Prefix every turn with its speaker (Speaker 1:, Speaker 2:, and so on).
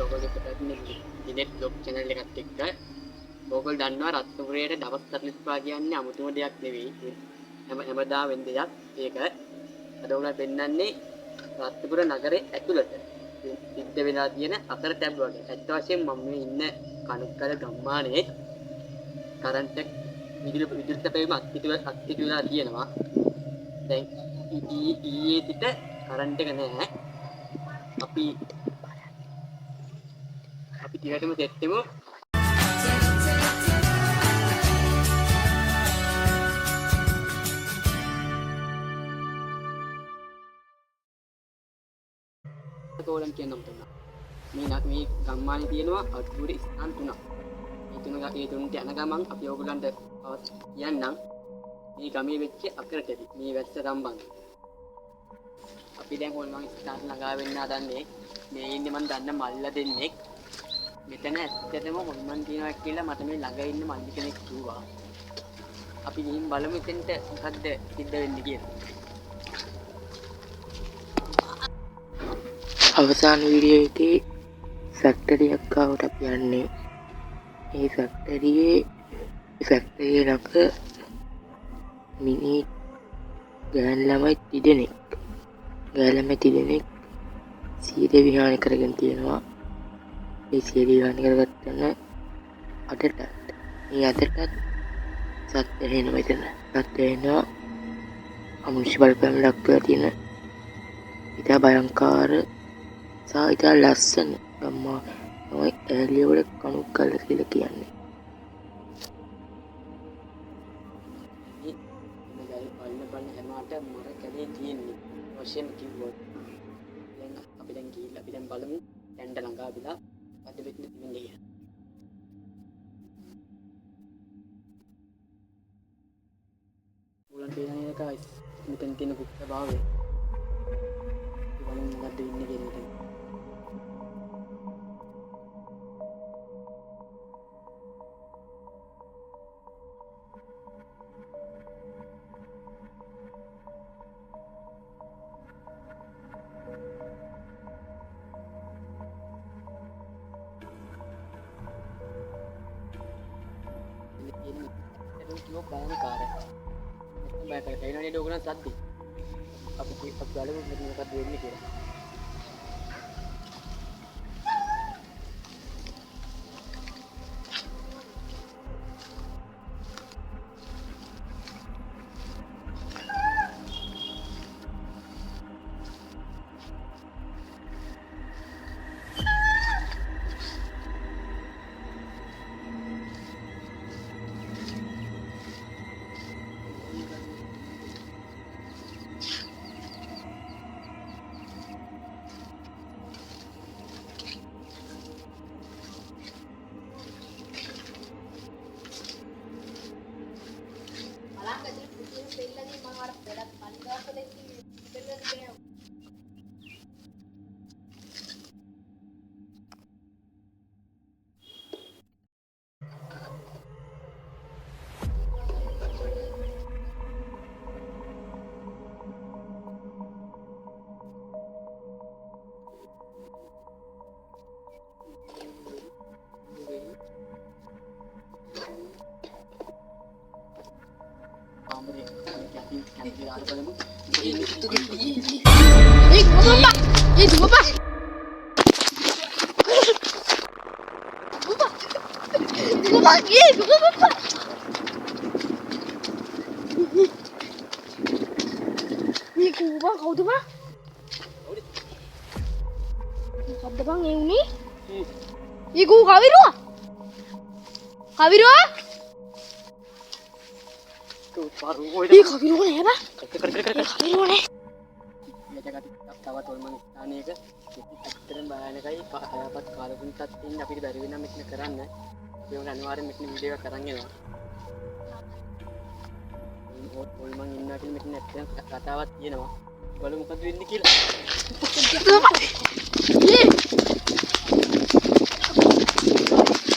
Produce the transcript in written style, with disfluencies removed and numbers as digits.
Speaker 1: ඔයගොල්ලෝ පැත්තෙන් දිනෙත් blog channel එකත් එක්ක ඔයගොල්ලෝ දන්නවා රත්නපුරේට දවස් 45 කියන්නේ අමුතුම දෙයක් නෙවෙයි. හැමදාම වෙන දෙයක්. ඒක අද ඔයගොල්ලෝ පෙන්නන්නේ රත්නපුර නගරේ ඇතුළත සිද්ධ වෙලා තියෙන අතරතැබ් වගේ. ඇත්ත වශයෙන්ම මම මේ ඉන්න කණුකල ගම්මානයේ කරන්ට් එක විදුලි තැපීම අත්හිටු වෙලා තියෙනවා. දැන් ඊයේ සිට කරන්ට් එක නැහැ. අපි ටිකටම සෙට් වෙමු. තෝලන් කියන නම් තුනක්. මේ ගම්මානේ තියෙනවා අද්භූත ස්ථාන තුනක්. ඒ තුනට යන ගමන් අපි ඕගොල්ලන්ට කියන්නම් මේ ගමේ වෙච්ච අකරතැබි මේ වැස්ස සම්බන්ධ. අපි දැන් හොල්මන් ස්ථාන ළඟා වෙන්න හදන්නේ. මේ ඉන්නේ මම දන්න මල්ල දෙන්නෙක්. මෙතන ඇත්තටම හොල්මන් තියනවා කියලා මට මේ ළඟ ඉන්න මල්ලි කෙනෙක් කිව්වා. අපි ගිහින් බලමු එතෙන්ට මොකද්ද සිද්ධ වෙන්නේ කියලා.
Speaker 2: අවසාන වීඩියෝ එකේ ෆැක්ටරි එකක් ආවට අපි යන්නේ. මේ ෆැක්ටරියේ ළඟ මිනි ගෑන් ළමයි තිදෙනෙක් සීල විහාර කරගෙන තියෙනවා. මේ සීල විහාර කරගත්තම අදටත් සත්‍ය වෙනවා මෙතන. සත්‍ය වෙනවා අමුෂ්‍ය බලපෑම දක්වලා තියෙන ඉතා භයංකාර සහ ඉතා ලස්සන ගම්මා තමයි ඇලියවල කණුකල කියලා කියන්නේ.
Speaker 1: බලන හැමකට මර කැලේ තියෙන්නේ වශයෙන් කිව්වොත් දැන් අපි දැන් ගිහිල්ලා අපි දැන් බලමු දැන්ට ළඟා විලා අද වෙන්නේ තිබෙන්නේ කියලා. උලන් පේන එක මෙතන තියෙන කුක්ක භාවය බලමු මොකද්ද ඉන්නේ කියලා මෙතන. කිව්ව බයංකාරයි. නැත්නම් බයකාරයි. ඒ නේද ඔයගොල්ලන් සද්දේ. අපි බලමු මොකක්ද වෙන්නේ කියලා.
Speaker 3: කවුද බං? මොකද්ද බං ඒ උනේ? ඊගෝ කවිරුවා? කවිරුවා? ඒ කවිරුවා නෑ බං. කවිරුවා නෑ.
Speaker 1: තවත් හොල්මන් ස්ථානයක ඇත්තටම බයනකයි හයපත් කාලකුණිකත් ඉන්න අපිට බැරි වෙනා මෙතන කරන්න. අපි උන් අනිවාර්යෙන් මෙතන වීඩියෝ එකක් අරන් එනවා. හොල්මන් ඉන්නවා කියලා මෙතන ඇත්තටම කතාවක් තියෙනවා. බලමු මොකද වෙන්නේ කියලා.